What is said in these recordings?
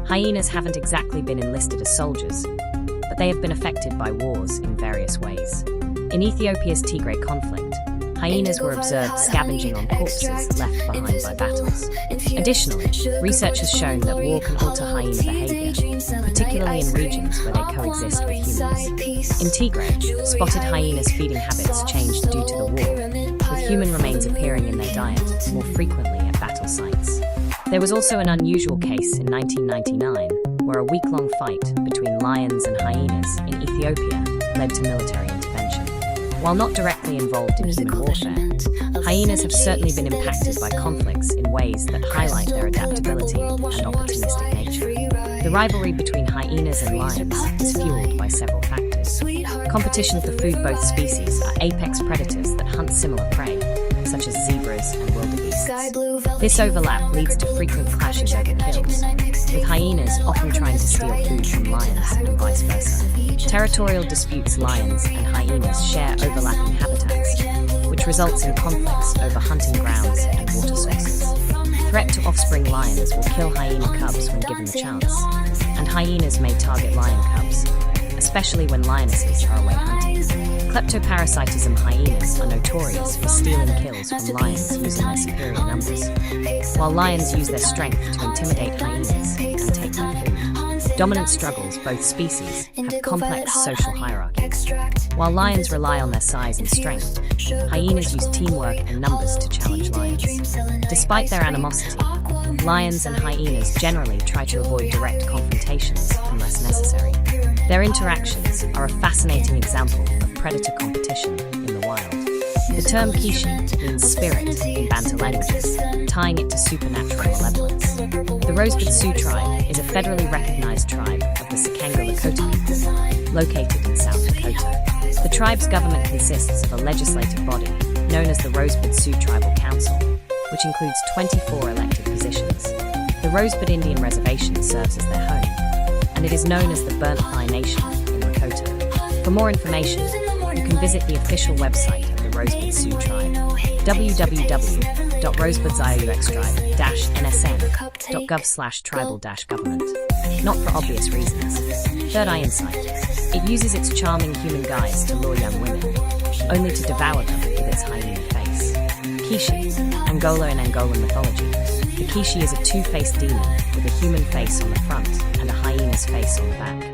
Hyenas haven't exactly been enlisted as soldiers, but they have been affected by wars in various ways. In Ethiopia's Tigray conflict, hyenas were observed scavenging on corpses left behind by battles. Additionally, research has shown that war can alter hyena behavior, particularly in regions where they coexist with humans. In Tigray, spotted hyenas' feeding habits changed due to the war, with human remains appearing in their diet more frequently at battle sites. There was also an unusual case in 1999 where a week-long fight between lions and hyenas in Ethiopia led to military intervention. While not directly involved in human warfare, hyenas have certainly been impacted by conflicts in ways that highlight their adaptability and opportunistic nature. The rivalry between hyenas and lions is fueled by several factors. Competition for food. Both species are apex predators that hunt similar prey, such as zebras and wildebeests. This overlap leads to frequent clashes over kills, with hyenas often trying to steal food from lions and vice versa. Territorial disputes. Lions and hyenas share overlapping habitats, which results in conflicts over hunting grounds and water sources. Threat to offspring. Lions will kill hyena cubs when given the chance, and hyenas may target lion cubs, especially when lionesses are away hunting. Kleptoparasitism. Hyenas are notorious for stealing kills from lions using their superior numbers, while lions use their strength to intimidate hyenas and take their food. Dominant struggles. Both species have complex social hierarchies. While lions rely on their size and strength, hyenas use teamwork and numbers to challenge lions. Despite their animosity, lions and hyenas generally try to avoid direct confrontations unless necessary. Their interactions are a fascinating example of predator competition in the wild. The term Kishi means spirit in Bantu languages, tying it to supernatural malevolence. The Rosebud Sioux tribe is a federally recognized tribe of the Sakanga Lakota people, located in South Dakota. The tribe's government consists of a legislative body known as the Rosebud Sioux Tribal Council, which includes 24 elected positions. The Rosebud Indian Reservation serves as their home, and it is known as the Burnt Thigh Nation in Lakota. For more information, you can visit the official website of the Rosebud Sioux Tribe, www.rosebudsiouxtribe-nsn.gov/tribal-government. Not for obvious reasons. Third Eye Insight. It uses its charming human guise to lure young women, only to devour them with its hyena face. Kishi, Angola in Angolan mythology. The Kishi is a two-faced demon with a human face on the front and a hyena's face on the back.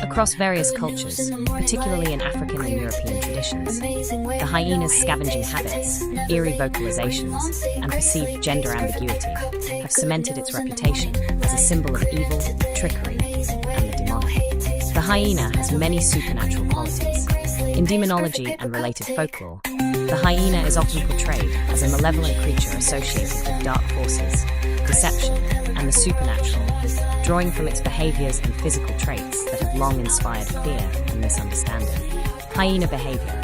Across various cultures, particularly in African and European traditions, the hyena's scavenging habits, eerie vocalizations, and perceived gender ambiguity have cemented its reputation as a symbol of evil, trickery, and the demonic. The hyena has many supernatural qualities. In demonology and related folklore, the hyena is often portrayed as a malevolent creature associated with dark forces, deception, and the supernatural, drawing from its behaviors and physical traits that have long inspired fear and misunderstanding. Hyena behavior.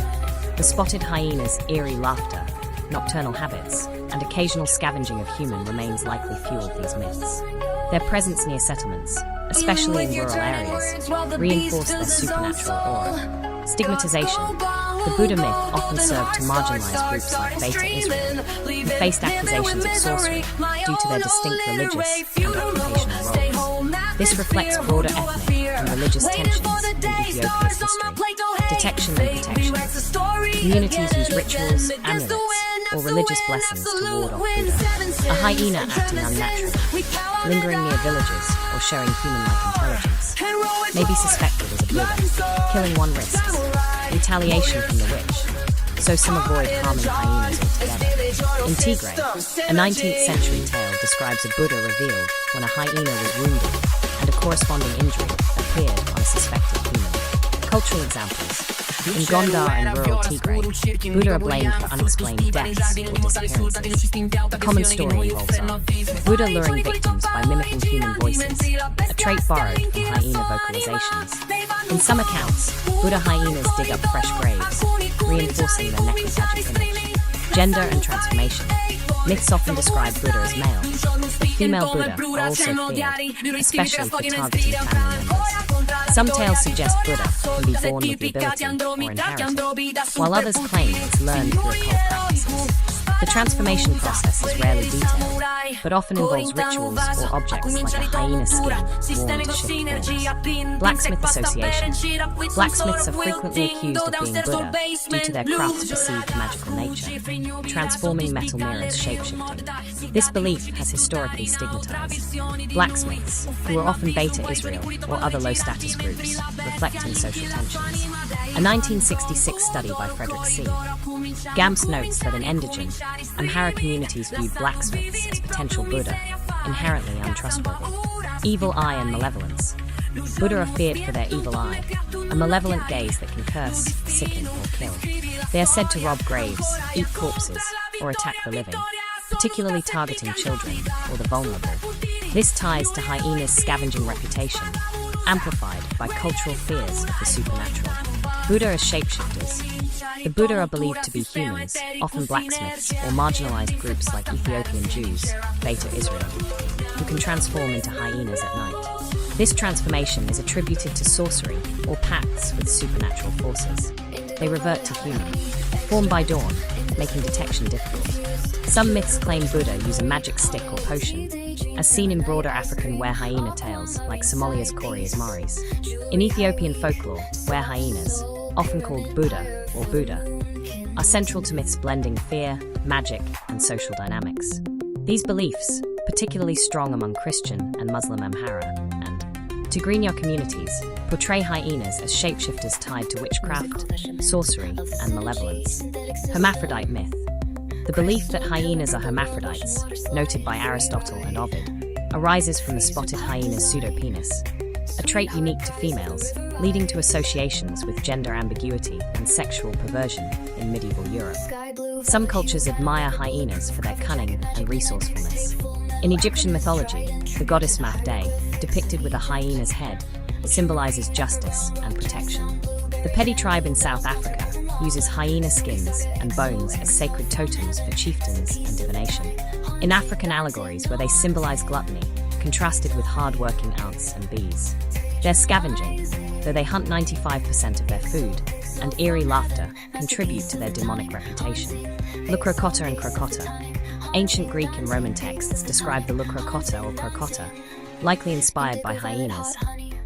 The spotted hyena's eerie laughter, nocturnal habits, and occasional scavenging of human remains likely fueled these myths. Their presence near settlements, especially in rural areas, reinforce their supernatural aura. Stigmatization. The Buddha myth often served to marginalize groups like Beta Israel, who faced accusations of sorcery due to their distinct religious and occupational roles. This reflects broader ethnic and religious tensions in Ethiopia's history. Detection and protection. Communities use rituals, amulets, or religious blessings to ward off Buddha. A hyena acting unnaturally, lingering near villages or showing human-like intelligence, may be suspected as a Buddha. Killing one risks retaliation from the witch, so some avoid harming hyenas altogether. In Tigray, a 19th century tale describes a Buddha revealed when a hyena was wounded and a corresponding injury appeared on a suspected human. Cultural examples. In Gondar and rural Tigray, Buddha are blamed for unexplained deaths or disappearances. A common story involves Buddha luring victims by mimicking human voices, a trait borrowed from hyena vocalizations. In some accounts, Buddha hyenas dig up fresh graves, reinforcing their necrophagi image. Gender and transformation. Myths often describe Buddha as male, but female Buddha are also feared, especially for targeting family members. Some tales suggest Buddha can be born with the ability or inherited, while others claim it's learned through occult practices. The transformation process is rarely detailed, but often involves rituals or objects like a hyena skin worn to shift forms. Blacksmith association. Blacksmiths are frequently accused of being Buddha due to their craft's perceived magical nature, transforming metal mirrors shape-shifting. This belief has historically stigmatized blacksmiths, who are often Beta Israel or other low-status groups, reflecting social tensions. A 1966 study by Frederick C. Gamps notes that in indigene, Amhara communities viewed blacksmiths as potential Buddha, inherently untrustworthy. Evil eye and malevolence. Buddha are feared for their evil eye, a malevolent gaze that can curse, sicken, or kill. They are said to rob graves, eat corpses, or attack the living, particularly targeting children or the vulnerable. This ties to hyenas' scavenging reputation, amplified by cultural fears of the supernatural. Buddha as shapeshifters. The Buddha are believed to be humans, often blacksmiths or marginalized groups like Ethiopian Jews, Beta Israel, who can transform into hyenas at night. This transformation is attributed to sorcery or pacts with supernatural forces. They revert to human, form by dawn, making detection difficult. Some myths claim Buddha use a magic stick or potion, as seen in broader African were-hyena tales like Somalia's Kori's Maris. In Ethiopian folklore, were-hyenas, often called Buddha or Buddha, are central to myths blending fear, magic, and social dynamics. These beliefs, particularly strong among Christian and Muslim Amhara and Tigrinya communities, portray hyenas as shapeshifters tied to witchcraft, sorcery, and malevolence. Hermaphrodite myth. The belief that hyenas are hermaphrodites, noted by Aristotle and Ovid, arises from the spotted hyena's pseudopenis, a trait unique to females, leading to associations with gender ambiguity and sexual perversion in medieval Europe. Some cultures admire hyenas for their cunning and resourcefulness. In Egyptian mythology, the goddess Mafde, depicted with a hyena's head, symbolizes justice and protection. The Pedi tribe in South Africa uses hyena skins and bones as sacred totems for chieftains and divination. In African allegories where they symbolize gluttony, contrasted with hard-working ants and bees. Their scavenging, though they hunt 95% of their food, and eerie laughter contribute to their demonic reputation. Lucrocotta and Crocotta. Ancient Greek and Roman texts describe the Lucrocotta or Crocotta, likely inspired by hyenas,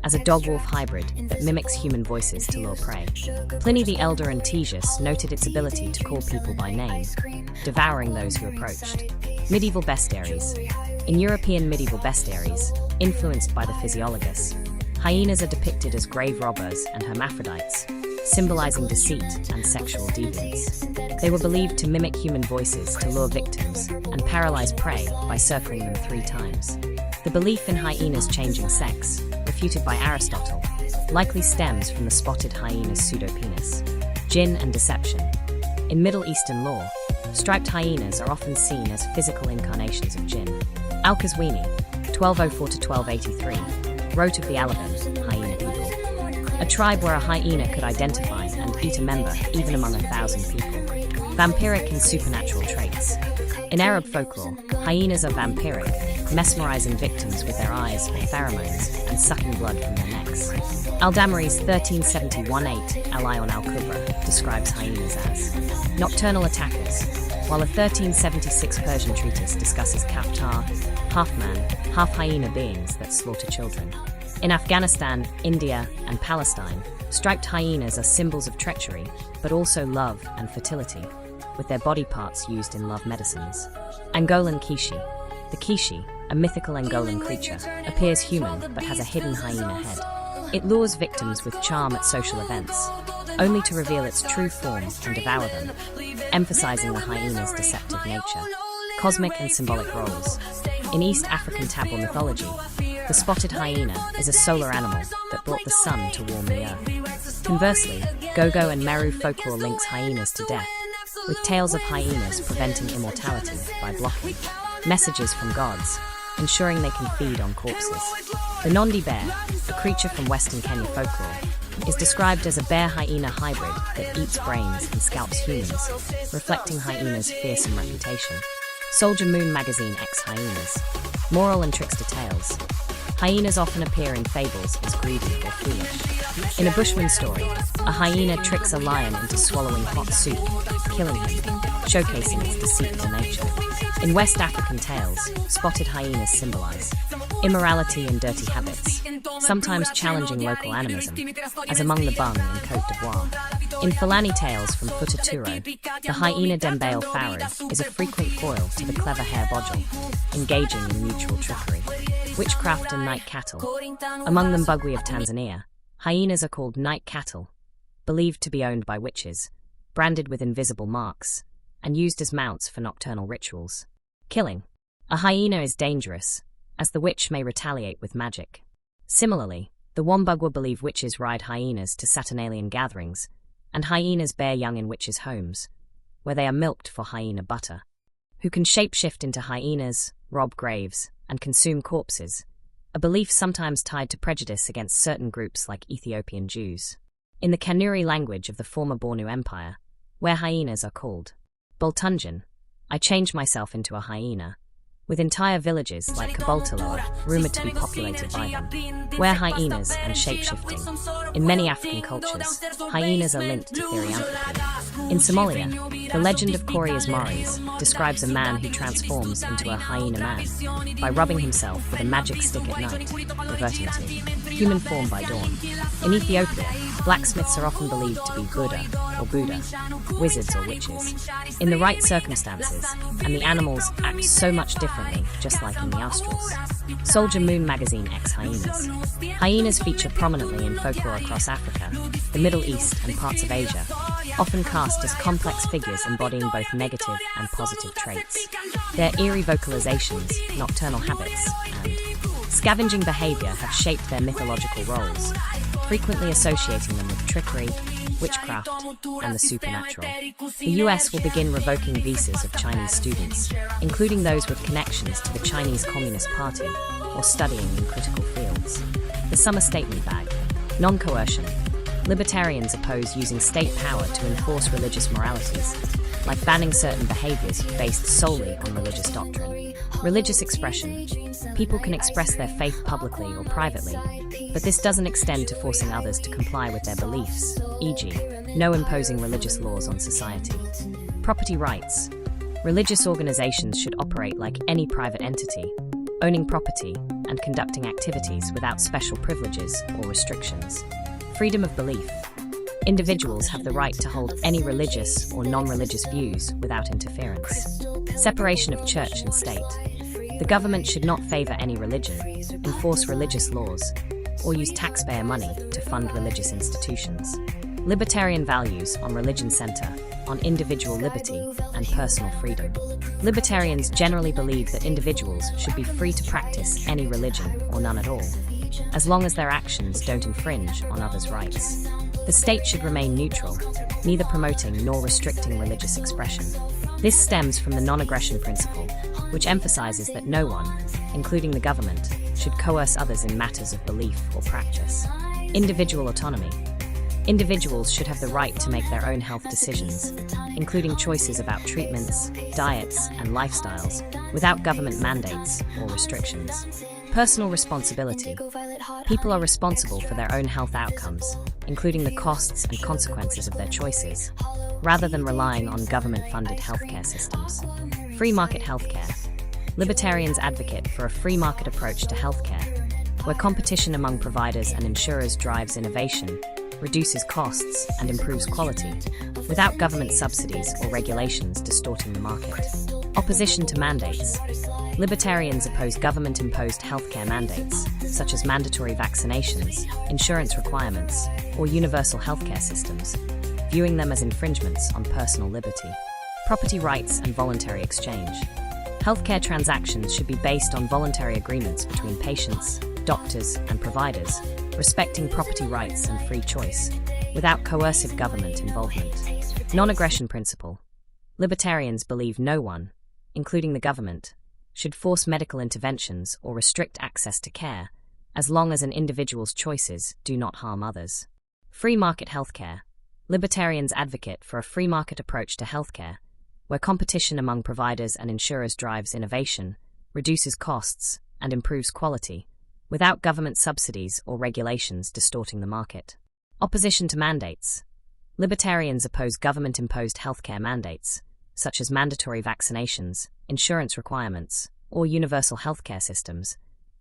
as a dog-wolf hybrid that mimics human voices to lure prey. Pliny the Elder and Ctesias noted its ability to call people by name, devouring those who approached. Medieval bestiaries. In European medieval bestiaries, influenced by the physiologus, hyenas are depicted as grave robbers and hermaphrodites, symbolizing deceit and sexual deviance. They were believed to mimic human voices to lure victims and paralyze prey by circling them 3 times. The belief in hyenas changing sex, refuted by Aristotle, likely stems from the spotted hyena's pseudopenis. Jinn and deception. In Middle Eastern lore, striped hyenas are often seen as physical incarnations of jinn. Al-Qazwini, 1204–1283, wrote of the Alabin, hyena people, a tribe where a hyena could identify and eat a member even among 1,000 people. Vampiric and supernatural traits. In Arab folklore, hyenas are vampiric, mesmerizing victims with their eyes or pheromones and sucking blood from their necks. Al-Damari's 1371-8 Al-Ayon al-Kubra describes hyenas as nocturnal attackers, while a 1376 Persian treatise discusses kaftar, half-man, half-hyena beings that slaughter children. In Afghanistan, India, and Palestine, striped hyenas are symbols of treachery, but also love and fertility, with their body parts used in love medicines. Angolan Kishi. The Kishi, a mythical Angolan creature, appears human but has a hidden hyena head. It lures victims with charm at social events, only to reveal its true form and devour them, emphasizing the hyena's deceptive nature. Cosmic and symbolic roles. In East African Tabor mythology, the spotted hyena is a solar animal that brought the sun to warm the earth. Conversely, Gogo and Meru folklore links hyenas to death, with tales of hyenas preventing immortality by blocking messages from gods, ensuring they can feed on corpses. The Nondi bear, a creature from Western Kenya folklore, is described as a bear-hyena hybrid that eats brains and scalps humans, reflecting hyenas' fearsome reputation. Soldier Moon magazine X Hyenas. Moral and trickster tales. Hyenas often appear in fables as greedy or foolish. In a Bushman story, a hyena tricks a lion into swallowing hot soup, killing him, showcasing its deceitful nature. In West African tales, spotted hyenas symbolize immorality and dirty habits, sometimes challenging local animism, as among the Bung in Côte d'Ivoire. In Fulani tales from Futa Turo, the hyena Dembale Faru is a frequent foil to the clever hare Bojel, engaging in mutual trickery. Witchcraft and night cattle. Among the Mbugwe of Tanzania, hyenas are called night cattle, believed to be owned by witches, branded with invisible marks, and used as mounts for nocturnal rituals. Killing. A hyena is dangerous, as the witch may retaliate with magic. Similarly, the Wambugwa believe witches ride hyenas to Saturnalian gatherings, and hyenas bear young in witches' homes, where they are milked for hyena butter. Who can shapeshift into hyenas, rob graves, and consume corpses, a belief sometimes tied to prejudice against certain groups like Ethiopian Jews. In the Kanuri language of the former Bornu Empire, where hyenas are called Boltunjan, I changed myself into a hyena, with entire villages like Kaboltaloa rumored to be populated by them, where hyenas and shapeshifting. In many African cultures, hyenas are linked to therianthropy. In Somalia, the legend of Corias Maris describes a man who transforms into a hyena man by rubbing himself with a magic stick at night, reverting to human form by dawn. In Ethiopia, blacksmiths are often believed to be Buddha or Buddha, wizards or witches. In the right circumstances, and the animals act so much differently, just like in the Australs. Soldier Moon Magazine X Hyenas. Hyenas feature prominently in folklore across Africa, the Middle East and parts of Asia, often cast as complex figures embodying both negative and positive traits. Their eerie vocalizations, nocturnal habits, and scavenging behavior have shaped their mythological roles, frequently associating them with trickery, witchcraft, and the supernatural. The US will begin revoking visas of Chinese students, including those with connections to the Chinese Communist Party or studying in critical fields. The Summer Statement Bag. Non-coercion. Libertarians oppose using state power to enforce religious moralities, like banning certain behaviors based solely on religious doctrine. Religious expression. People can express their faith publicly or privately, but this doesn't extend to forcing others to comply with their beliefs, e.g., no imposing religious laws on society. Property rights. Religious organizations should operate like any private entity, owning property and conducting activities without special privileges or restrictions. Freedom of belief. Individuals have the right to hold any religious or non-religious views without interference. Separation of church and state. The government should not favor any religion, enforce religious laws, or use taxpayer money to fund religious institutions. Libertarian values on religion center on individual liberty and personal freedom. Libertarians generally believe that individuals should be free to practice any religion or none at all, as long as their actions don't infringe on others' rights. The state should remain neutral, neither promoting nor restricting religious expression. This stems from the non-aggression principle, which emphasizes that no one, including the government, should coerce others in matters of belief or practice. Individual autonomy. Individuals should have the right to make their own health decisions, including choices about treatments, diets, and lifestyles, without government mandates or restrictions. Personal responsibility. People are responsible for their own health outcomes, including the costs and consequences of their choices, rather than relying on government-funded healthcare systems. Free market healthcare. Libertarians advocate for a free market approach to healthcare, where competition among providers and insurers drives innovation, reduces costs, and improves quality, without government subsidies or regulations distorting the market. Opposition to mandates. Libertarians oppose government-imposed healthcare mandates, such as mandatory vaccinations, insurance requirements, or universal healthcare systems, viewing them as infringements on personal liberty. Property rights and voluntary exchange. Healthcare transactions should be based on voluntary agreements between patients, doctors, and providers, respecting property rights and free choice, without coercive government involvement. Non-aggression principle. Libertarians believe no one, including the government, should force medical interventions or restrict access to care, as long as an individual's choices do not harm others. Free market healthcare. Libertarians advocate for a free market approach to healthcare, where competition among providers and insurers drives innovation, reduces costs, and improves quality, without government subsidies or regulations distorting the market. Opposition to mandates. Libertarians oppose government-imposed healthcare mandates, such as mandatory vaccinations, insurance requirements, or universal healthcare systems,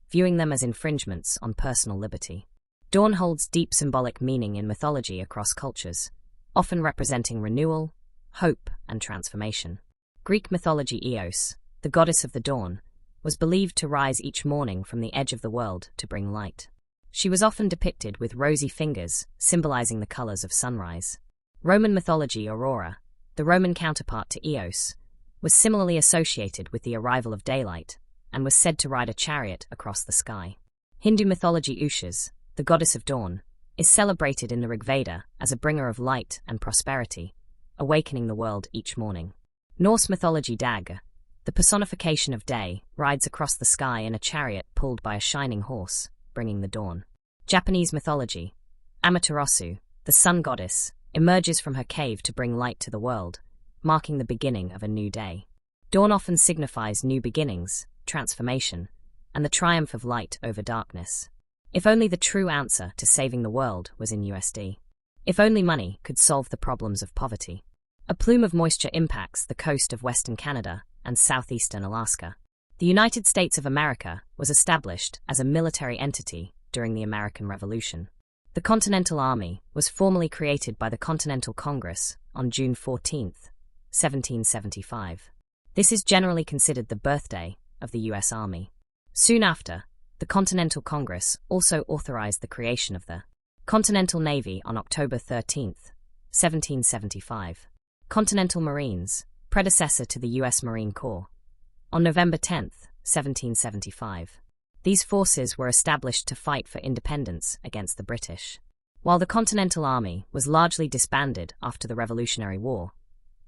viewing them as infringements on personal liberty. Dawn holds deep symbolic meaning in mythology across cultures, often representing renewal, hope, and transformation. Greek mythology Eos, the goddess of the dawn, was believed to rise each morning from the edge of the world to bring light. She was often depicted with rosy fingers, symbolizing the colors of sunrise. Roman mythology Aurora, the Roman counterpart to Eos, was similarly associated with the arrival of daylight and was said to ride a chariot across the sky. Hindu mythology Ushas, the goddess of dawn, is celebrated in the Rig Veda as a bringer of light and prosperity, awakening the world each morning. Norse mythology Dag, the personification of day, rides across the sky in a chariot pulled by a shining horse, bringing the dawn. Japanese mythology Amaterasu, the sun goddess, emerges from her cave to bring light to the world, marking the beginning of a new day. Dawn often signifies new beginnings, transformation, and the triumph of light over darkness. If only the true answer to saving the world was in USD. If only money could solve the problems of poverty. A plume of moisture impacts the coast of Western Canada and southeastern Alaska. The United States of America was established as a military entity during the American Revolution. The Continental Army was formally created by the Continental Congress on June 14, 1775. This is generally considered the birthday of the U.S. Army. Soon after, the Continental Congress also authorized the creation of the Continental Navy on October 13, 1775. Continental Marines, predecessor to the U.S. Marine Corps, on November 10, 1775. These forces were established to fight for independence against the British. While the Continental Army was largely disbanded after the Revolutionary War,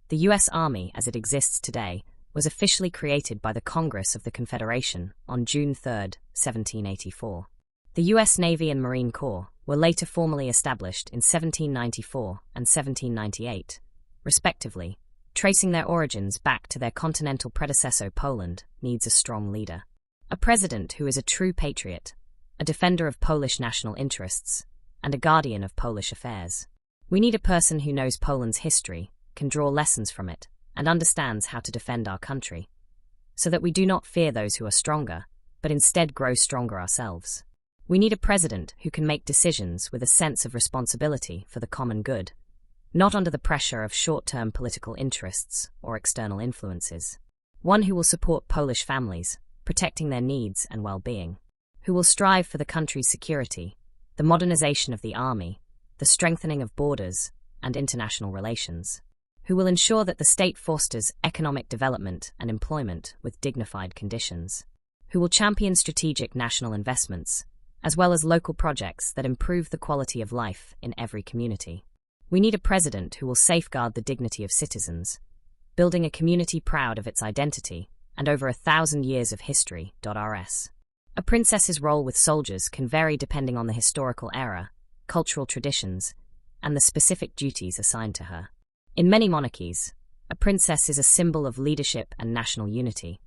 the U.S. Army as it exists today was officially created by the Congress of the Confederation on June 3, 1784. The U.S. Navy and Marine Corps were later formally established in 1794 and 1798, respectively. Tracing their origins back to their continental predecessor Poland needs a strong leader. A president who is a true patriot, a defender of Polish national interests, and a guardian of Polish affairs. We need a person who knows Poland's history, can draw lessons from it, and understands how to defend our country, so that we do not fear those who are stronger, but instead grow stronger ourselves. We need a president who can make decisions with a sense of responsibility for the common good, not under the pressure of short-term political interests or external influences. One who will support Polish families, protecting their needs and well-being. Who will strive for the country's security, the modernization of the army, the strengthening of borders and international relations. Who will ensure that the state fosters economic development and employment with dignified conditions. Who will champion strategic national investments, as well as local projects that improve the quality of life in every community. We need a president who will safeguard the dignity of citizens, building a community proud of its identity and over 1,000 years of history. Rs. A princess's role with soldiers can vary depending on the historical era, cultural traditions, and the specific duties assigned to her. In many monarchies, a princess is a symbol of leadership and national unity,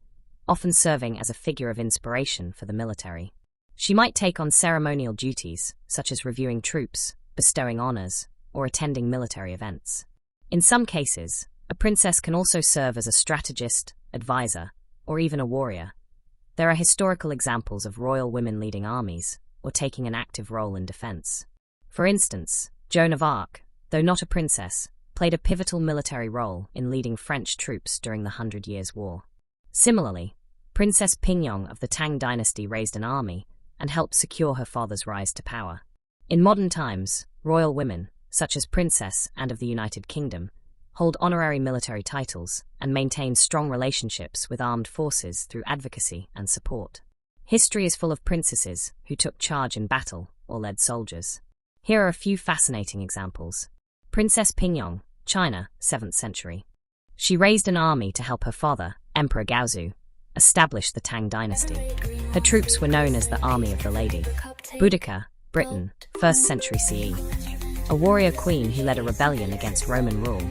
often serving as a figure of inspiration for the military. She might take on ceremonial duties, such as reviewing troops, bestowing honors, or attending military events. In some cases, a princess can also serve as a strategist, advisor, or even a warrior. There are historical examples of royal women leading armies, or taking an active role in defense. For instance, Joan of Arc, though not a princess, played a pivotal military role in leading French troops during the 100 Years' War. Similarly, Princess Pingyong of the Tang dynasty raised an army and helped secure her father's rise to power. In modern times, royal women, such as Princess Anne of the United Kingdom, hold honorary military titles and maintain strong relationships with armed forces through advocacy and support. History is full of princesses who took charge in battle or led soldiers. Here are a few fascinating examples. Princess Pingyong, China, 7th century. She raised an army to help her father, Emperor Gaozu, establish the Tang dynasty. Her troops were known as the Army of the Lady. Boudica, Britain, 1st century CE. A warrior queen who led a rebellion against Roman rule,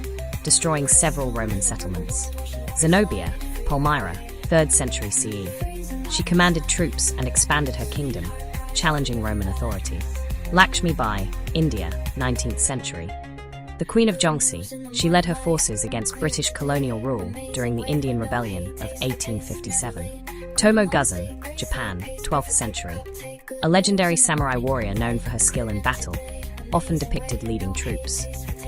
destroying several Roman settlements. Zenobia, Palmyra, 3rd century CE. She commanded troops and expanded her kingdom, challenging Roman authority. Lakshmi Bai, India, 19th century. The Queen of Jhansi, she led her forces against British colonial rule during the Indian Rebellion of 1857. Tomo Guzan, Japan, 12th century. A legendary samurai warrior known for her skill in battle, often depicted leading troops.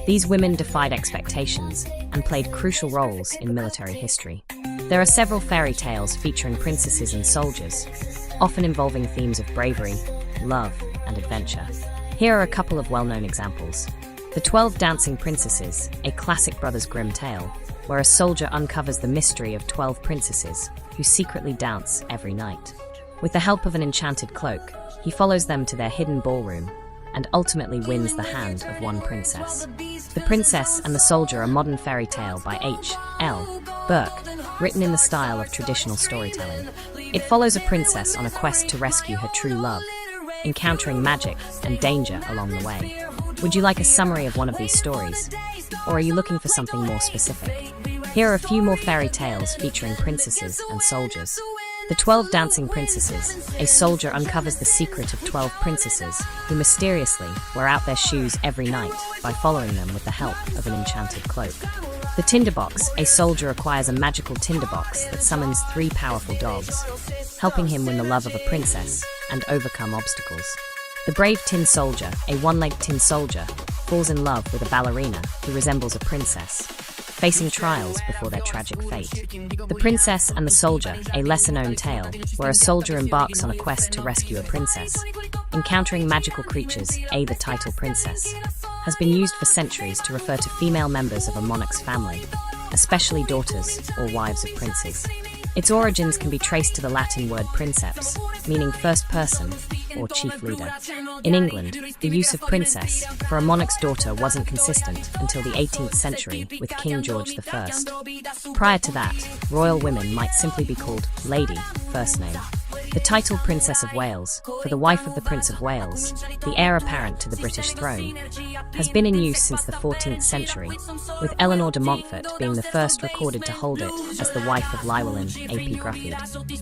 These women defied expectations and played crucial roles in military history. There are several fairy tales featuring princesses and soldiers, often involving themes of bravery, love, and adventure. Here are a couple of well-known examples. The 12 Dancing Princesses, a classic Brothers Grimm tale, where a soldier uncovers the mystery of 12 princesses who secretly dance every night. With the help of an enchanted cloak, he follows them to their hidden ballroom and ultimately wins the hand of one princess. The Princess and the Soldier, a modern fairy tale by H.L. Burke, written in the style of traditional storytelling. It follows a princess on a quest to rescue her true love, encountering magic and danger along the way. Would you like a summary of one of these stories? Or are you looking for something more specific? Here are a few more fairy tales featuring princesses and soldiers. The 12 Dancing Princesses, a soldier uncovers the secret of 12 princesses who mysteriously wear out their shoes every night by following them with the help of an enchanted cloak. The Tinderbox, a soldier acquires a magical tinderbox that summons 3 powerful dogs, helping him win the love of a princess and overcome obstacles. The Brave Tin Soldier, a one-legged tin soldier, falls in love with a ballerina who resembles a princess, facing trials before their tragic fate. The Princess and the Soldier, a lesser-known tale, where a soldier embarks on a quest to rescue a princess, encountering magical creatures, the title princess, has been used for centuries to refer to female members of a monarch's family, especially daughters or wives of princes. Its origins can be traced to the Latin word princeps, meaning first person or chief leader. In England, the use of princess for a monarch's daughter wasn't consistent until the 18th century with King George I. Prior to that, royal women might simply be called lady, first name. The title Princess of Wales, for the wife of the Prince of Wales, the heir apparent to the British throne, has been in use since the 14th century, with Eleanor de Montfort being the first recorded to hold it as the wife of Llywelyn ap Gruffydd.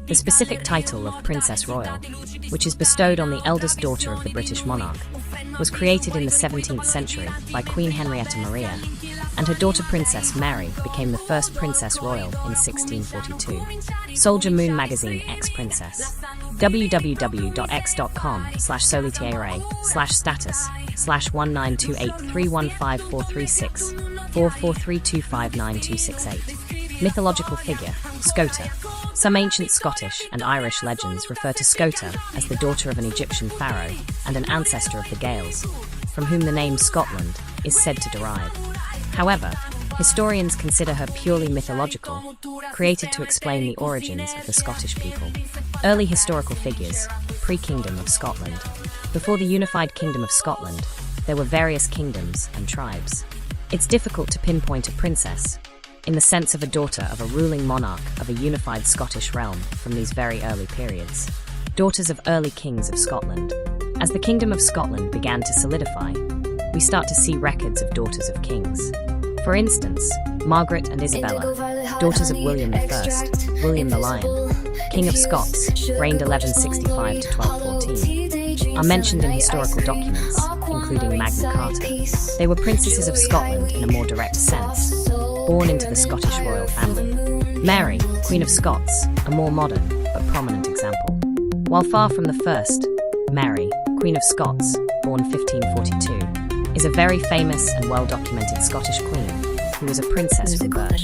The specific title of Princess Royal, which is bestowed on the eldest daughter of the British monarch, was created in the 17th century by Queen Henrietta Maria, and her daughter Princess Mary became the first Princess Royal in 1642. Soldier Moon Magazine X-Princess. www.x.com/solitaire/status/1928315436443259268. Mythological figure, Scota. Some ancient Scottish and Irish legends refer to Scota as the daughter of an Egyptian pharaoh and an ancestor of the Gaels, from whom the name Scotland is said to derive. However, historians consider her purely mythological, created to explain the origins of the Scottish people. Early historical figures, pre-Kingdom of Scotland. Before the unified Kingdom of Scotland, there were various kingdoms and tribes. It's difficult to pinpoint a princess, in the sense of a daughter of a ruling monarch of a unified Scottish realm from these very early periods. Daughters of early kings of Scotland. As the Kingdom of Scotland began to solidify, we start to see records of daughters of kings. For instance, Margaret and Isabella, daughters of William I, William the Lion, King of Scots, reigned 1165 to 1214, are mentioned in historical documents, including Magna Carta. They were princesses of Scotland in a more direct sense, born into the Scottish royal family. Mary, Queen of Scots, a more modern but prominent example. While far from the first, Mary, Queen of Scots, born 1542, is a very famous and well-documented Scottish queen who was a princess from birth.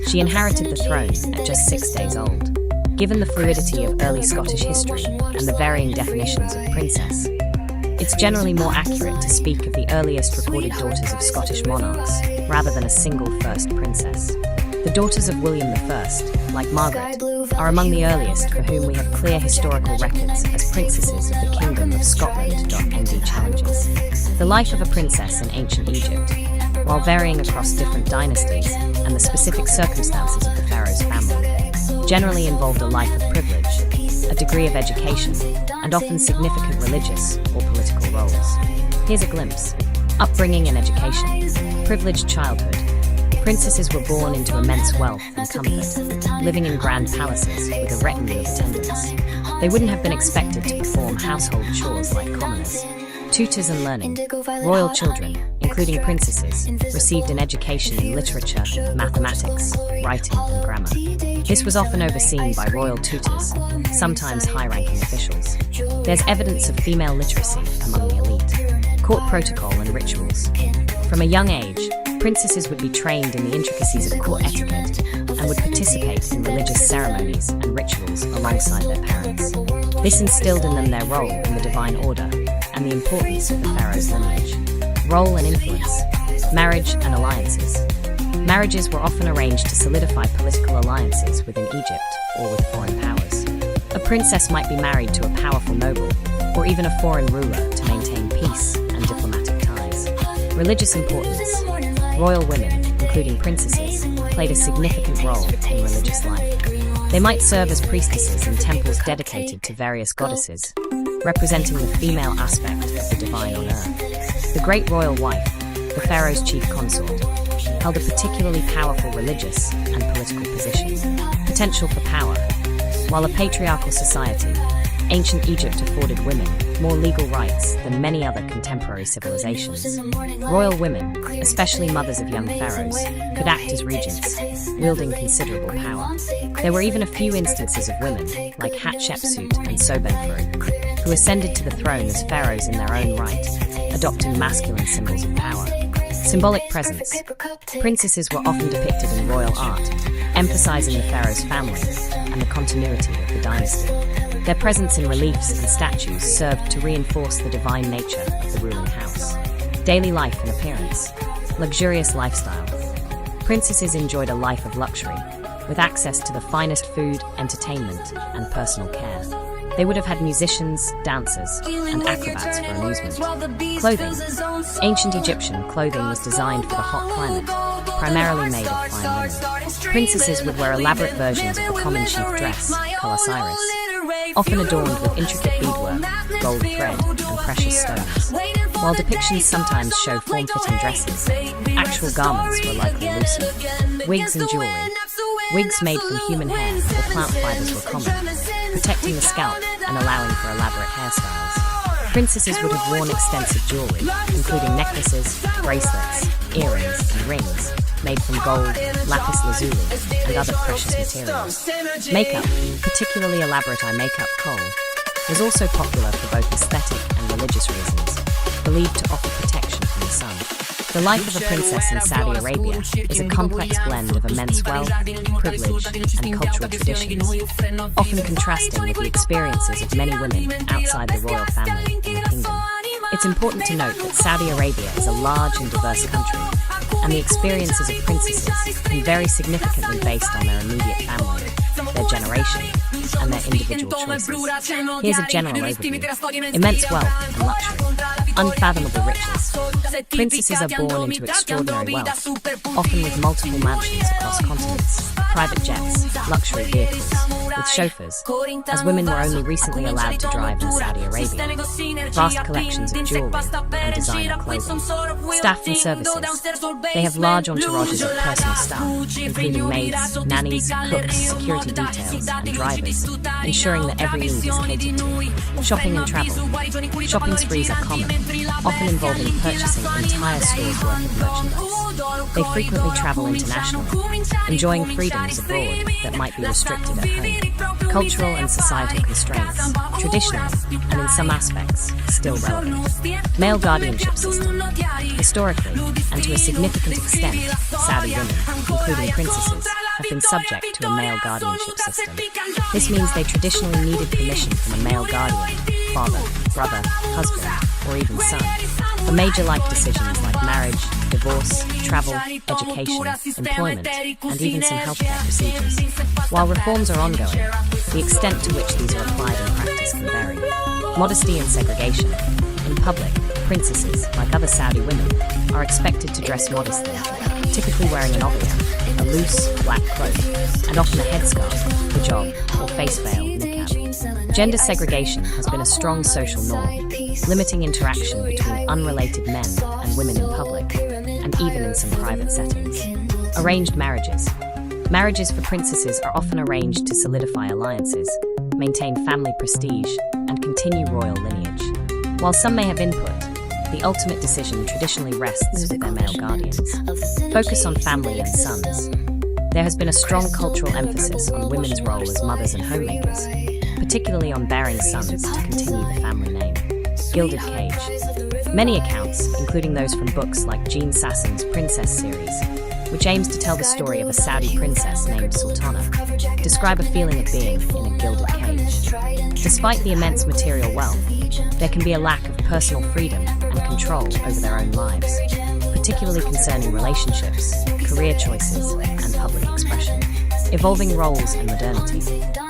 She inherited the throne at just 6 days old. Given the fluidity of early Scottish history and the varying definitions of princess, it's generally more accurate to speak of the earliest recorded daughters of Scottish monarchs rather than a single first princess. The daughters of William I, like Margaret, are among the earliest for whom we have clear historical records as princesses of the Kingdom of Scotland. ND challenges. The life of a princess in ancient Egypt, while varying across different dynasties and the specific circumstances of the pharaoh's family, generally involved a life of privilege, a degree of education, and often significant religious or political roles. Here's a glimpse. Upbringing and education. Privileged childhood. Princesses were born into immense wealth and comfort, living in grand palaces with a retinue of attendants. They wouldn't have been expected to perform household chores like commoners. Tutors and learning. Royal children, including princesses, received an education in literature, mathematics, writing, and grammar. This was often overseen by royal tutors, sometimes high-ranking officials. There's evidence of female literacy among the elite. Court protocol and rituals. From a young age, princesses would be trained in the intricacies of court etiquette and would participate in religious ceremonies and rituals alongside their parents. This instilled in them their role in the divine order and the importance of the pharaoh's lineage. Role and influence. Marriage and alliances. Marriages were often arranged to solidify political alliances within Egypt or with foreign powers. A princess might be married to a powerful noble or even a foreign ruler to maintain peace and diplomatic ties. Religious importance. Royal women, including princesses, played a significant role in religious life. They might serve as priestesses in temples dedicated to various goddesses, representing the female aspect of the divine on earth. The great royal wife, the pharaoh's chief consort, held a particularly powerful religious and political position. Potential for power. While a patriarchal society, ancient Egypt afforded women more legal rights than many other contemporary civilizations. Royal women, especially mothers of young pharaohs, could act as regents, wielding considerable power. There were even a few instances of women, like Hatshepsut and Sobenfru, who ascended to the throne as pharaohs in their own right, adopting masculine symbols of power. Symbolic presence. Princesses were often depicted in royal art, emphasizing the pharaoh's family and the continuity of the dynasty. Their presence in reliefs and statues served to reinforce the divine nature of the ruling house. Daily life and appearance. Luxurious lifestyle. Princesses enjoyed a life of luxury, with access to the finest food, entertainment, and personal care. They would have had musicians, dancers, and acrobats for amusement. Clothing. Ancient Egyptian clothing was designed for the hot climate, primarily made of fine linen. Princesses would wear elaborate versions of the common chief dress, colosiris, often adorned with intricate beadwork, gold thread, and precious stones. While depictions sometimes show form-fitting dresses, actual garments were likely looser. Wigs and jewelry. Wigs made from human hair or plant fibers were common, protecting the scalp and allowing for elaborate hairstyles. Princesses would have worn extensive jewelry, including necklaces, bracelets, earrings, and rings, made from gold, lapis lazuli, and other precious materials. Makeup, particularly elaborate eye makeup kohl, was also popular for both aesthetic and religious reasons, believed to offer protection from the sun. The life of a princess in Saudi Arabia is a complex blend of immense wealth, privilege, and cultural traditions, often contrasting with the experiences of many women outside the royal family in the kingdom. It's important to note that Saudi Arabia is a large and diverse country, and the experiences of princesses can vary significantly based on their immediate family, their generation, and their individual choices. Here's a general overview. Immense wealth and luxury. Unfathomable riches. Princesses are born into extraordinary wealth, often with multiple mansions across continents, private jets, luxury vehicles, with chauffeurs, as women were only recently allowed to drive in Saudi Arabia. Vast collections of jewelry and designer clothing. Staff and services. They have large entourages of personal staff, including maids, nannies, cooks, security details, and drivers, ensuring that every need is catered to. Shopping and travel. Shopping sprees are common, often involving purchasing entire stores worth of merchandise. They frequently travel internationally, enjoying freedoms abroad that might be restricted at home. Cultural and societal constraints, traditionally, and in some aspects, still relevant. Male guardianship system. Historically, and to a significant extent, Saudi women, including princesses, have been subject to a male guardianship system. This means they traditionally needed permission from a male guardian, father, brother, husband, or even son, for major life decisions like marriage, divorce, travel, education, employment, and even some healthcare procedures. While reforms are ongoing, the extent to which these are applied in practice can vary. Modesty and segregation. In public, princesses, like other Saudi women, are expected to dress modestly, typically wearing an abaya, a loose, black cloak, and often a headscarf, hijab, or face veil, niqab. Gender segregation has been a strong social norm, limiting interaction between unrelated men and women in public, and even in some private settings. Arranged marriages. Marriages for princesses are often arranged to solidify alliances, maintain family prestige, and continue royal lineage. While some may have input, the ultimate decision traditionally rests with their male guardians. Focus on family and sons. There has been a strong cultural emphasis on women's role as mothers and homemakers, particularly on bearing sons to continue the family name. Gilded Cage. Many accounts, including those from books like Jean Sassen's Princess series, which aims to tell the story of a Saudi princess named Sultana, describe a feeling of being in a gilded cage. Despite the immense material wealth, there can be a lack of personal freedom and control over their own lives, particularly concerning relationships, career choices, and public expression. Evolving roles and modernity.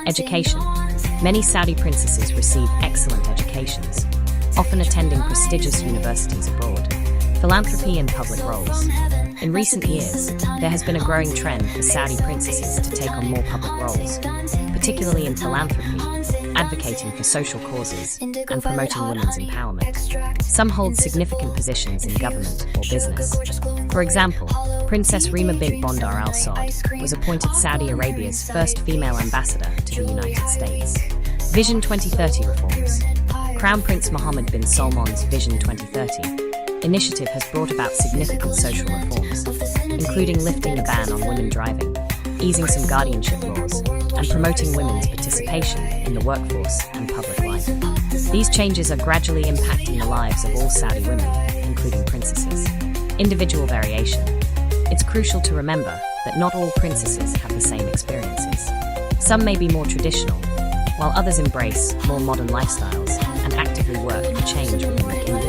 Education. Many Saudi princesses receive excellent educations, often attending prestigious universities abroad. Philanthropy and public roles. In recent years, there has been a growing trend for Saudi princesses to take on more public roles, particularly in philanthropy, advocating for social causes, and promoting women's empowerment. Some hold significant positions in government or business. For example, Princess Rima bint Bondar Al Saud was appointed Saudi Arabia's first female ambassador to the United States. Vision 2030 reforms. Crown Prince Mohammed bin Salman's Vision 2030 initiative has brought about significant social reforms, including lifting the ban on women driving, easing some guardianship laws, and promoting women's participation in the workforce and public life. These changes are gradually impacting the lives of all Saudi women, including princesses. Individual variation. It's crucial to remember that not all princesses have the same experiences. Some may be more traditional, while others embrace more modern lifestyles and actively work for change within the kingdom.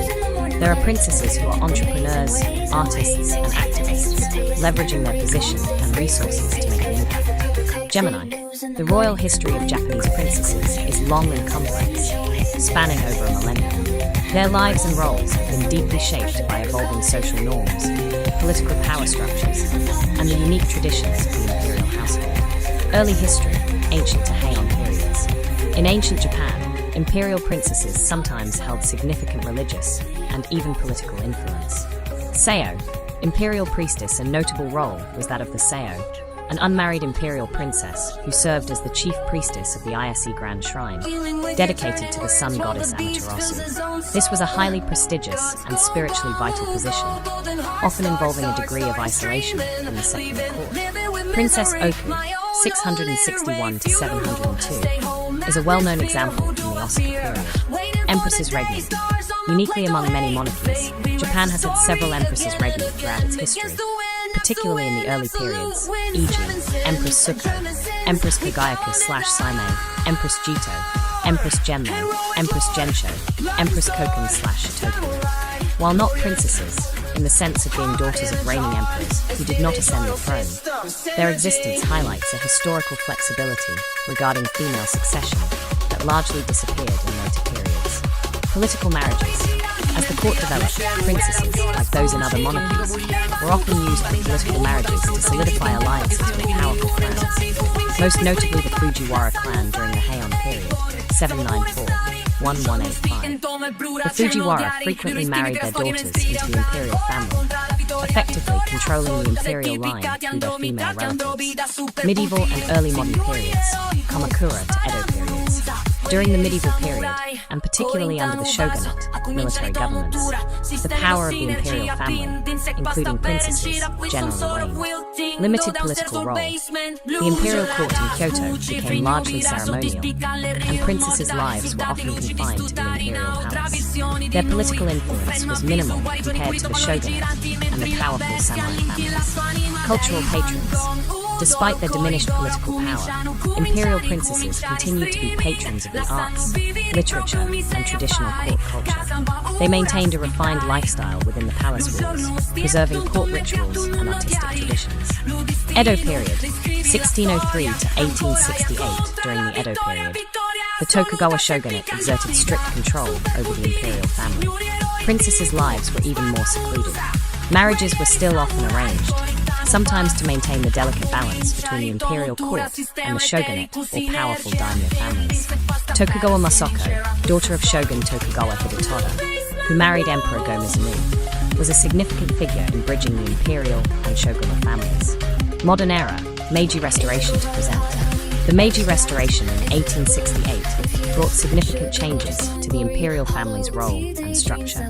There are princesses who are entrepreneurs, artists, and activists, leveraging their position and resources to make an impact. Gemini. The royal history of Japanese princesses is long and complex, spanning over a millennium. Their lives and roles have been deeply shaped by evolving social norms, political power structures, and the unique traditions of the imperial household. Early history, ancient to Heian periods. In ancient Japan, imperial princesses sometimes held significant religious and even political influence. Seo, imperial priestess. A notable role was that of the Seo, an unmarried imperial princess who served as the chief priestess of the Ayase Grand Shrine, dedicated to the sun goddess Amaterasu. This was a highly prestigious and spiritually vital position, often involving a degree of isolation from the secular court. Princess Oku, 661 to 702, is a well-known example from the Asuka period. Empresses regnant. Uniquely among many monarchies, Japan has had several empresses regnant throughout its history, particularly in the early periods, e.g., Empress Suko, Empress Kagayaka/Saimei, Empress Jito, Empress Genmei, Empress Gensho, Empress Koken/Shotoku. While not princesses, in the sense of being daughters of reigning emperors who did not ascend the throne, their existence highlights a historical flexibility regarding female succession that largely disappeared in later periods. Political marriages. As the court developed, princesses, like those in other monarchies, were often used for political marriages to solidify alliances with powerful clans, most notably the Fujiwara clan during the Heian period, 794-1185. The Fujiwara frequently married their daughters into the imperial family, effectively controlling the imperial line through their female relatives. Medieval and early modern periods, Kamakura to Edo periods. During the medieval period, and particularly under the shogunate, military governments, the power of the imperial family, including princesses, generally waned. Limited political role. The imperial court in Kyoto became largely ceremonial, and princesses' lives were often confined to the imperial palace. Their political influence was minimal compared to the shogunate and the powerful samurai families. Cultural patrons. Despite their diminished political power, imperial princesses continued to be patrons of the arts, literature, and traditional court culture. They maintained a refined lifestyle within the palace walls, preserving court rituals and artistic traditions. Edo period, 1603 to 1868. During the Edo period, the Tokugawa shogunate exerted strict control over the imperial family. Princesses' lives were even more secluded. Marriages were still often arranged, sometimes to maintain the delicate balance between the imperial court and the shogunate or powerful daimyo families. Tokugawa Masako, daughter of Shogun Tokugawa Hidetada, who married Emperor Go-Mizunoo, was a significant figure in bridging the imperial and shogunal families. Modern era, Meiji Restoration to present. The Meiji Restoration in 1868 brought significant changes to the imperial family's role and structure.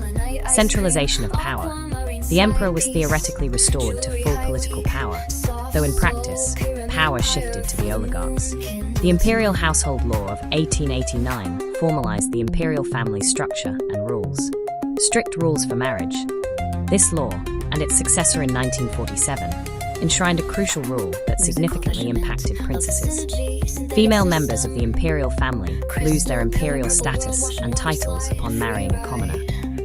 Centralization of power. The emperor was theoretically restored to full political power, though in practice, power shifted to the oligarchs. The Imperial Household Law of 1889 formalized the imperial family structure and rules. Strict rules for marriage. This law, and its successor in 1947, enshrined a crucial rule that significantly impacted princesses. Female members of the imperial family lose their imperial status and titles upon marrying a commoner.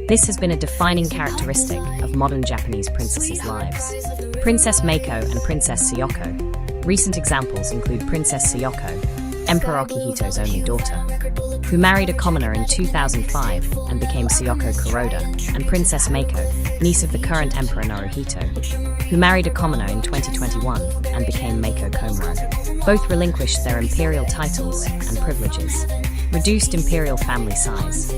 This has been a defining characteristic of modern Japanese princesses' lives. Princess Meiko and Princess Sayoko. Recent examples include Princess Sayoko, Emperor Akihito's only daughter, who married a commoner in 2005 and became Sayoko Kuroda, and Princess Meiko, niece of the current Emperor Naruhito, who married a commoner in 2021 and became Meiko Komuro. Both relinquished their imperial titles and privileges. Reduced imperial family size.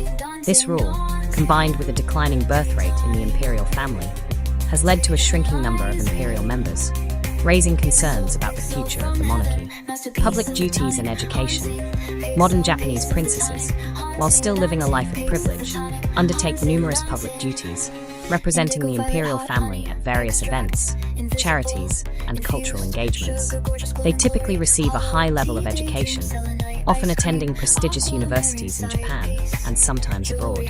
This rule, combined with a declining birth rate in the imperial family, has led to a shrinking number of imperial members, raising concerns about the future of the monarchy. Public duties and education. Modern Japanese princesses, while still living a life of privilege, undertake numerous public duties, representing the imperial family at various events, charities, and cultural engagements. They typically receive a high level of education, often attending prestigious universities in Japan and sometimes abroad.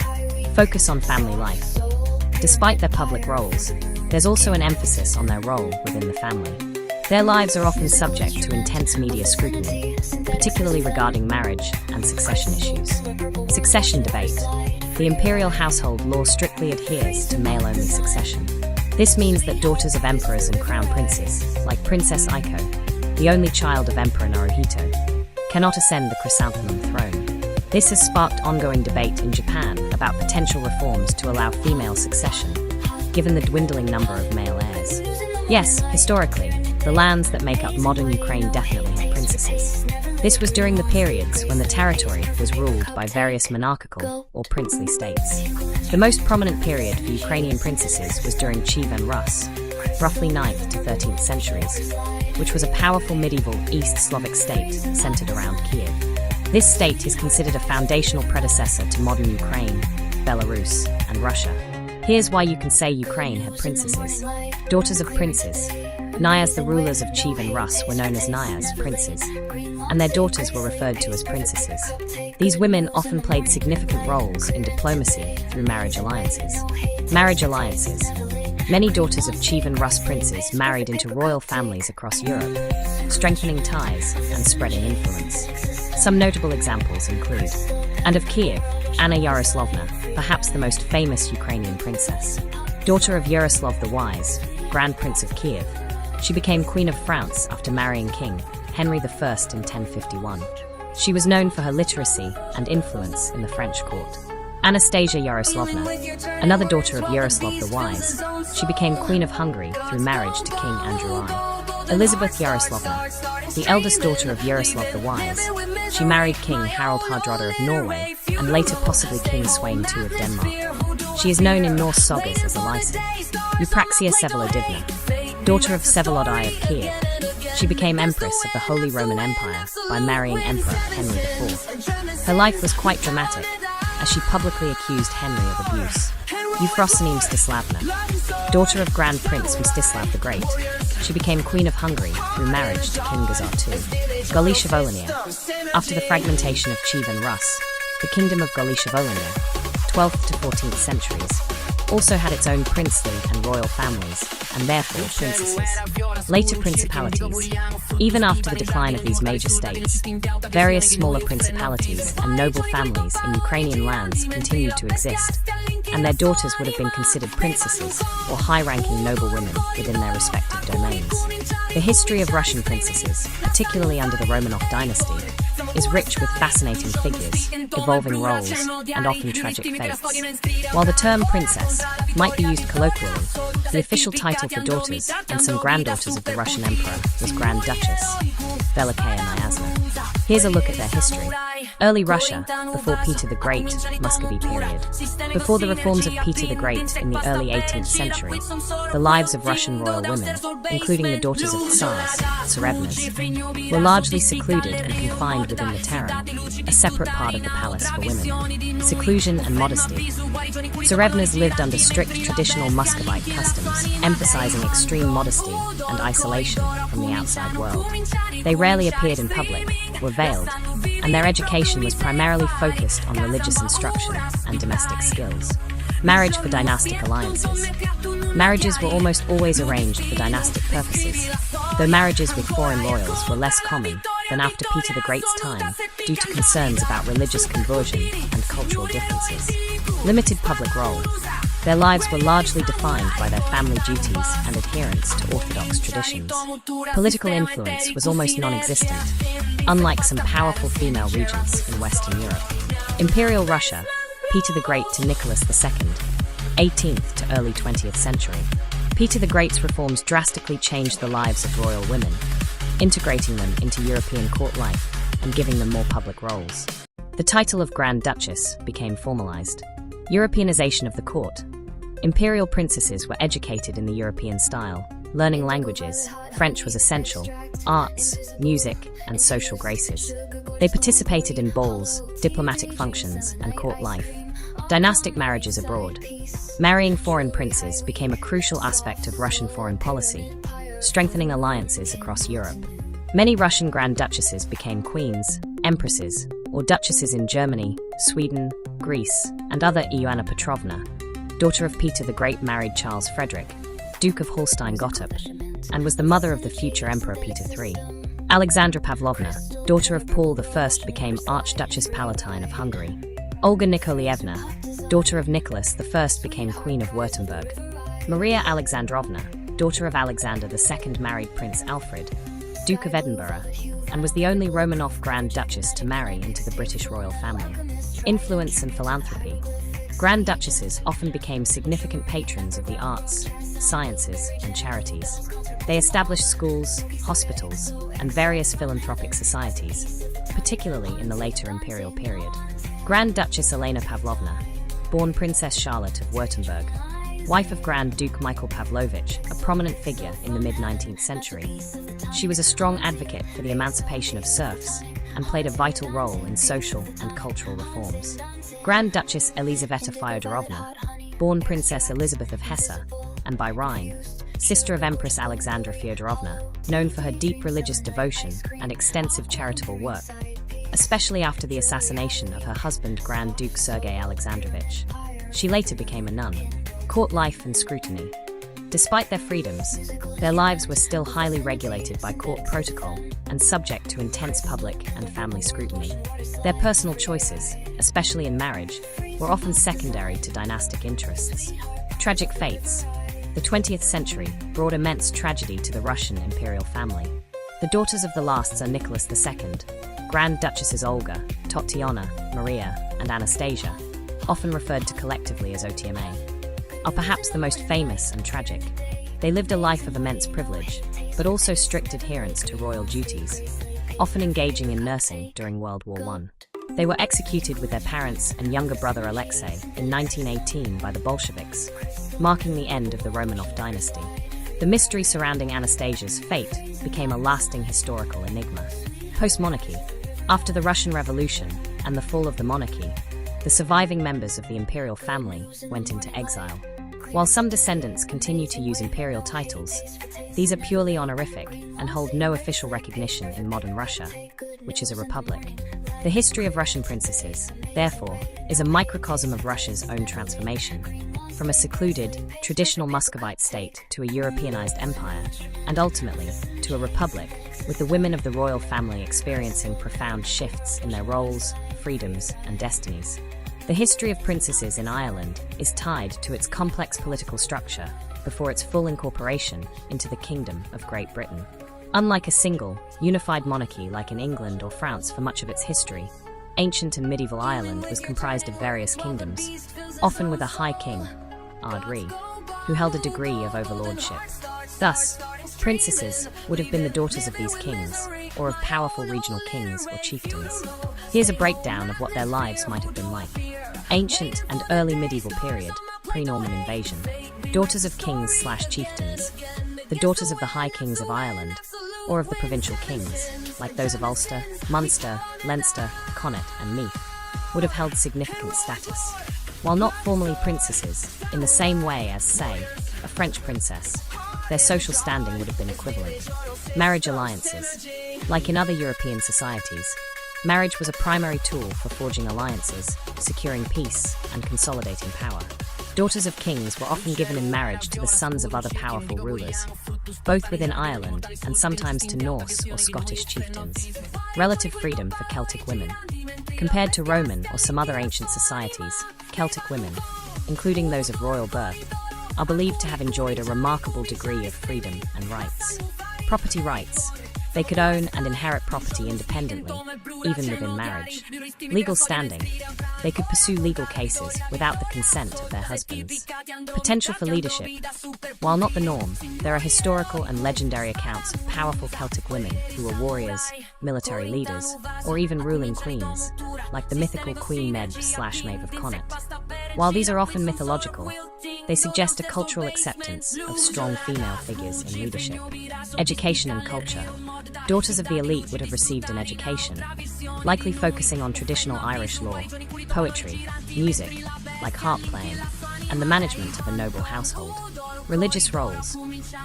Focus on family life. Despite their public roles, there's also an emphasis on their role within the family. Their lives are often subject to intense media scrutiny, particularly regarding marriage and succession issues. Succession debate. The imperial household law strictly adheres to male-only succession. This means that daughters of emperors and crown princes, like Princess Aiko, the only child of Emperor Naruhito, cannot ascend the chrysanthemum throne. This has sparked ongoing debate in Japan about potential reforms to allow female succession, given the dwindling number of male heirs. Yes, historically, the lands that make up modern Ukraine definitely had princesses. This was during the periods when the territory was ruled by various monarchical or princely states. The most prominent period for Ukrainian princesses was during Kievan Rus, roughly 9th to 13th centuries, which was a powerful medieval East Slavic state centered around Kiev. This state is considered a foundational predecessor to modern Ukraine, Belarus, and Russia. Here's why you can say Ukraine had princesses. Daughters of princes. Nyas, the rulers of Kievan Rus, were known as Nyas, princes, and their daughters were referred to as princesses. These women often played significant roles in diplomacy through marriage alliances. Marriage alliances. Many daughters of Kievan Rus princes married into royal families across Europe, strengthening ties and spreading influence. Some notable examples include, and of Kiev, Anna Yaroslavna, perhaps the most famous Ukrainian princess. Daughter of Yaroslav the Wise, Grand Prince of Kiev, she became Queen of France after marrying King Henry I in 1051. She was known for her literacy and influence in the French court. Anastasia Yaroslavna, another daughter of Yaroslav the Wise, she became Queen of Hungary through marriage to King Andrew I. Elizabeth Yaroslavna, the eldest daughter of Yaroslav the Wise, she married King Harald Hardrada of Norway and later possibly King Sweyn II of Denmark. She is known in Norse sagas as Elisa. Eupraxia Vsevolodivna, daughter of Vsevolod I of Kiev, she became Empress of the Holy Roman Empire by marrying Emperor Henry IV. Her life was quite dramatic, as she publicly accused Henry of abuse. Euphrosyne Mstislavna, daughter of Grand Prince Mstislav the Great, she became Queen of Hungary through marriage to King Gazar II. Galicia Volhynia, after the fragmentation of Kievan Rus, the Kingdom of Galicia Volhynia, 12th to 14th centuries, also had its own princely and royal families, and therefore princesses. Later principalities. Even after the decline of these major states, various smaller principalities and noble families in Ukrainian lands continued to exist, and their daughters would have been considered princesses or high-ranking noble women within their respective domains. The history of Russian princesses, particularly under the Romanov dynasty, is rich with fascinating figures, evolving roles, and often tragic fates. While the term princess might be used colloquially, the official title for daughters and some granddaughters of the Russian emperor was Grand Duchess, Velikaya Nyazna. Here's a look at their history. Early Russia, before Peter the Great, Muscovy period. Before the reforms of Peter the Great in the early 18th century, the lives of Russian royal women, including the daughters of Tsars, Tsarevnas, were largely secluded and confined within the harem, a separate part of the palace for women. Seclusion and modesty. Tsarevnas lived under strict traditional Muscovite customs, emphasizing extreme modesty and isolation from the outside world. They rarely appeared in public, were veiled, and their education was primarily focused on religious instruction and domestic skills. Marriage for dynastic alliances. Marriages were almost always arranged for dynastic purposes, though marriages with foreign royals were less common than after Peter the Great's time due to concerns about religious conversion and cultural differences. Limited public role. Their lives were largely defined by their family duties and adherence to orthodox traditions. Political influence was almost non-existent, unlike some powerful female regents in Western Europe. Imperial Russia, Peter the Great to Nicholas II, 18th to early 20th century. Peter the Great's reforms drastically changed the lives of royal women, integrating them into European court life and giving them more public roles. The title of Grand Duchess became formalized. Europeanization of the court. Imperial princesses were educated in the European style, learning languages. French was essential, arts, music, and social graces. They participated in balls, diplomatic functions, and court life. Dynastic marriages abroad. Marrying foreign princes became a crucial aspect of Russian foreign policy, strengthening alliances across Europe. Many Russian Grand Duchesses became queens, empresses, or duchesses in Germany, Sweden, Greece, and other. Ioanna Petrovna, daughter of Peter the Great, married Charles Frederick, Duke of Holstein-Gottorp, and was the mother of the future Emperor Peter III. Alexandra Pavlovna, daughter of Paul I, became Archduchess Palatine of Hungary. Olga Nikolaevna, daughter of Nicholas I, became Queen of Württemberg. Maria Alexandrovna, daughter of Alexander II, married Prince Alfred, Duke of Edinburgh, and was the only Romanov Grand Duchess to marry into the British royal family. Influence and philanthropy. Grand Duchesses often became significant patrons of the arts, sciences, and charities. They established schools, hospitals, and various philanthropic societies, particularly in the later imperial period. Grand Duchess Elena Pavlovna, born Princess Charlotte of Württemberg, wife of Grand Duke Michael Pavlovich, a prominent figure in the mid-19th century. She was a strong advocate for the emancipation of serfs and played a vital role in social and cultural reforms. Grand Duchess Elizaveta Fyodorovna, born Princess Elizabeth of Hesse, and by Rhine, sister of Empress Alexandra Fyodorovna, known for her deep religious devotion and extensive charitable work, especially after the assassination of her husband Grand Duke Sergei Alexandrovich. She later became a nun. Court life and scrutiny. Despite their freedoms, their lives were still highly regulated by court protocol and subject to intense public and family scrutiny. Their personal choices, especially in marriage, were often secondary to dynastic interests. Tragic fates. The 20th century brought immense tragedy to the Russian imperial family. The daughters of the lasts are Nicholas II, Grand Duchesses Olga, Tatiana, Maria, and Anastasia, often referred to collectively as OTMA, are perhaps the most famous and tragic. They lived a life of immense privilege, but also strict adherence to royal duties, often engaging in nursing during World War I. They were executed with their parents and younger brother Alexei in 1918 by the Bolsheviks, marking the end of the Romanov dynasty. The mystery surrounding Anastasia's fate became a lasting historical enigma. Post-monarchy. After the Russian Revolution and the fall of the monarchy, the surviving members of the imperial family went into exile. While some descendants continue to use imperial titles, these are purely honorific and hold no official recognition in modern Russia, which is a republic. The history of Russian princesses, therefore, is a microcosm of Russia's own transformation, from a secluded, traditional Muscovite state to a Europeanized empire, and ultimately to a republic, with the women of the royal family experiencing profound shifts in their roles, freedoms, and destinies. The history of princesses in Ireland is tied to its complex political structure before its full incorporation into the Kingdom of Great Britain. Unlike a single, unified monarchy like in England or France for much of its history, ancient and medieval Ireland was comprised of various kingdoms, often with a high king, Ard Rí, who held a degree of overlordship. Thus, Princesses would have been the daughters of these kings, or of powerful regional kings or chieftains. Here's a breakdown of what their lives might have been like. Ancient and early medieval period, pre-Norman invasion. Daughters of kings/chieftains. The daughters of the High Kings of Ireland, or of the provincial kings, like those of Ulster, Munster, Leinster, Connaught and Meath, would have held significant status. While not formally princesses, in the same way as, say, a French princess, their social standing would have been equivalent. Marriage alliances. Like in other European societies, marriage was a primary tool for forging alliances, securing peace, and consolidating power. Daughters of kings were often given in marriage to the sons of other powerful rulers, both within Ireland and sometimes to Norse or Scottish chieftains. Relative freedom for Celtic women. Compared to Roman or some other ancient societies, Celtic women, including those of royal birth, are believed to have enjoyed a remarkable degree of freedom and rights. Property rights. They could own and inherit property independently, even within marriage. Legal standing. They could pursue legal cases without the consent of their husbands. Potential for leadership. While not the norm, there are historical and legendary accounts of powerful Celtic women who were warriors, military leaders, or even ruling queens, like the mythical Queen Medb/Maeve of Connaught. While these are often mythological, they suggest a cultural acceptance of strong female figures in leadership. Education and culture. Daughters of the elite would have received an education, likely focusing on traditional Irish law, poetry, music, like harp playing, and the management of a noble household. Religious roles.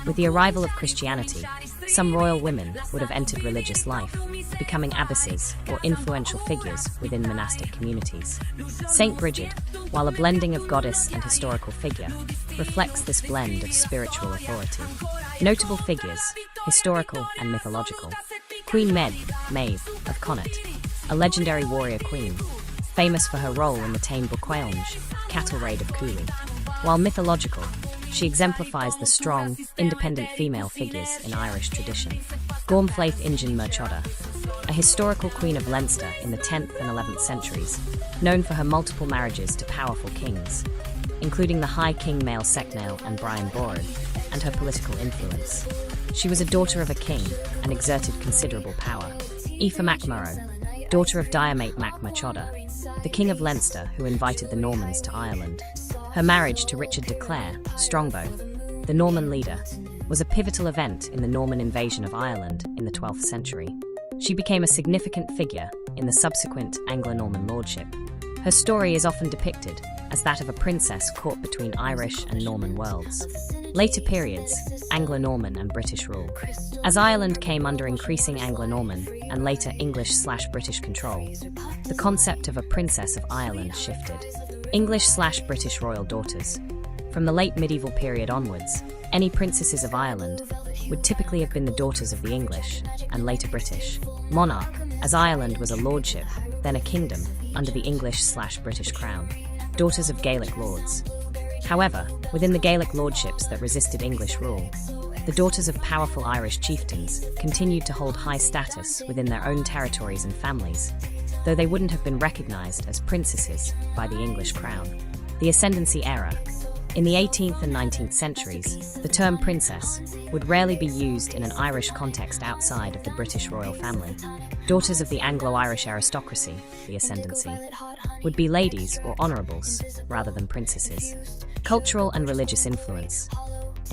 With the arrival of Christianity, some royal women would have entered religious life, becoming abbesses or influential figures within monastic communities. Saint Bridget, while a blending of goddess and historical figure, reflects this blend of spiritual authority. Notable figures, historical and mythological. Queen Maeve of Connaught, a legendary warrior queen, famous for her role in the Táin Bó Cúailnge, cattle raid of Cooley. While mythological, she exemplifies the strong, independent female figures in Irish tradition. Gormflaith Injin Murchada, a historical queen of Leinster in the 10th and 11th centuries, known for her multiple marriages to powerful kings, including the High King Mael Secnail and Brian Boran, and her political influence. She was a daughter of a king and exerted considerable power. Aoife MacMurrough, daughter of Diarmait Mac Murchada, the king of Leinster who invited the Normans to Ireland. Her marriage to Richard de Clare, Strongbow, the Norman leader, was a pivotal event in the Norman invasion of Ireland in the 12th century. She became a significant figure in the subsequent Anglo-Norman lordship. Her story is often depicted as that of a princess caught between Irish and Norman worlds. Later periods, Anglo-Norman and British rule. As Ireland came under increasing Anglo-Norman and later English/British control, the concept of a princess of Ireland shifted. English/British royal daughters. From the late medieval period onwards, any princesses of Ireland would typically have been the daughters of the English, and later British, monarch, as Ireland was a lordship, then a kingdom, under the English/British crown. Daughters of Gaelic lords. However, within the Gaelic lordships that resisted English rule, the daughters of powerful Irish chieftains continued to hold high status within their own territories and families, though they wouldn't have been recognised as princesses by the English crown. The Ascendancy era. In the 18th and 19th centuries, the term princess would rarely be used in an Irish context outside of the British royal family. Daughters of the Anglo-Irish aristocracy, the Ascendancy, would be ladies or honourables rather than princesses. Cultural and religious influence.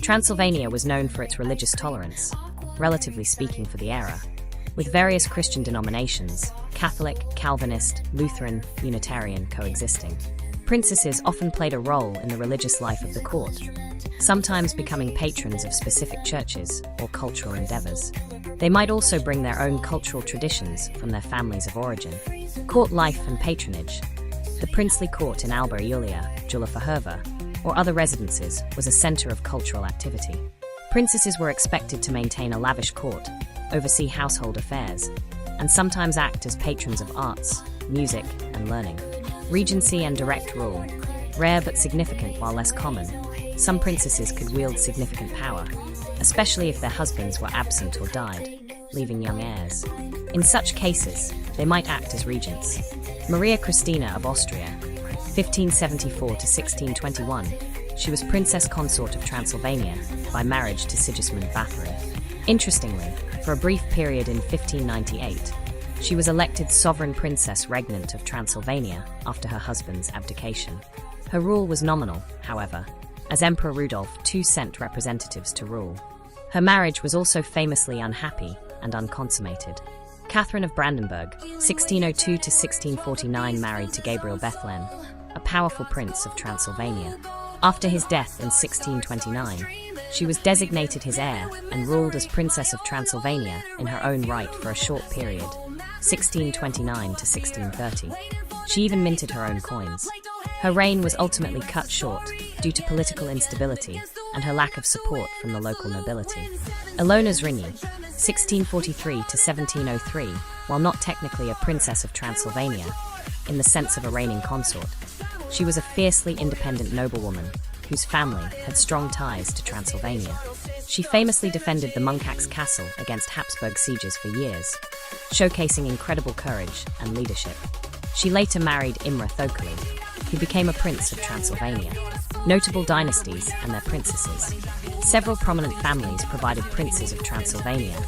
Transylvania was known for its religious tolerance, relatively speaking for the era, with various Christian denominations, Catholic, Calvinist, Lutheran, Unitarian coexisting. Princesses often played a role in the religious life of the court, sometimes becoming patrons of specific churches or cultural endeavours. They might also bring their own cultural traditions from their families of origin. Court life and patronage. The princely court in Alba Iulia, Julafaherva, or other residences was a centre of cultural activity. Princesses were expected to maintain a lavish court, oversee household affairs, and sometimes act as patrons of arts, music, and learning. Regency and direct rule. Rare but significant while less common, some princesses could wield significant power, especially if their husbands were absent or died, leaving young heirs. In such cases, they might act as regents. Maria Christina of Austria, 1574 to 1621, she was Princess Consort of Transylvania by marriage to Sigismund Bathory. Interestingly, for a brief period in 1598, she was elected sovereign princess regnant of Transylvania after her husband's abdication. Her rule was nominal, however, as Emperor Rudolf II sent representatives to rule. Her marriage was also famously unhappy and unconsummated. Catherine of Brandenburg, 1602 to 1649, married to Gabriel Bethlen, a powerful prince of Transylvania. After his death in 1629, she was designated his heir and ruled as Princess of Transylvania in her own right for a short period, 1629 to 1630. She even minted her own coins. Her reign was ultimately cut short due to political instability and her lack of support from the local nobility. Ilona Zrínyi, 1643 to 1703, while not technically a princess of Transylvania, in the sense of a reigning consort, she was a fiercely independent noblewoman whose family had strong ties to Transylvania. She famously defended the Munkacs castle against Habsburg sieges for years, showcasing incredible courage and leadership. She later married Imre Thököly, who became a prince of Transylvania. Notable dynasties and their princesses. Several prominent families provided princes of Transylvania,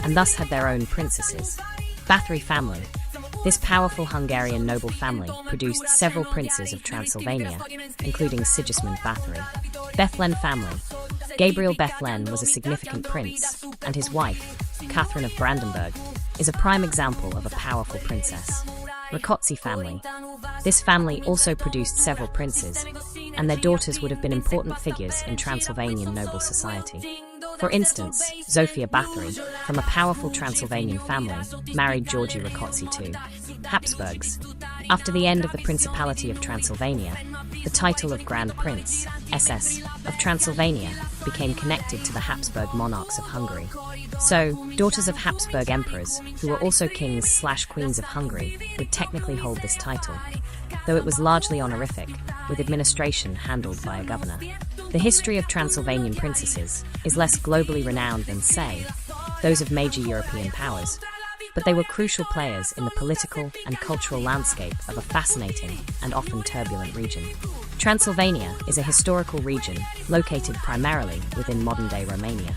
and thus had their own princesses. Bathory family. This powerful Hungarian noble family produced several princes of Transylvania, including Sigismund Bathory. Bethlen family. Gabriel Bethlen was a significant prince, and his wife, Catherine of Brandenburg, is a prime example of a powerful princess. Rákóczi family. This family also produced several princes, and their daughters would have been important figures in Transylvanian noble society. For instance, Zofia Bathory, from a powerful Transylvanian family, married Georgi Rákóczi II. Habsburgs. After the end of the Principality of Transylvania, the title of Grand Prince, SS, of Transylvania became connected to the Habsburg monarchs of Hungary. So, daughters of Habsburg emperors, who were also kings/queens of Hungary, would technically hold this title, though it was largely honorific, with administration handled by a governor. The history of Transylvanian princesses is less globally renowned than, say, those of major European powers, but they were crucial players in the political and cultural landscape of a fascinating and often turbulent region. Transylvania is a historical region located primarily within modern-day Romania.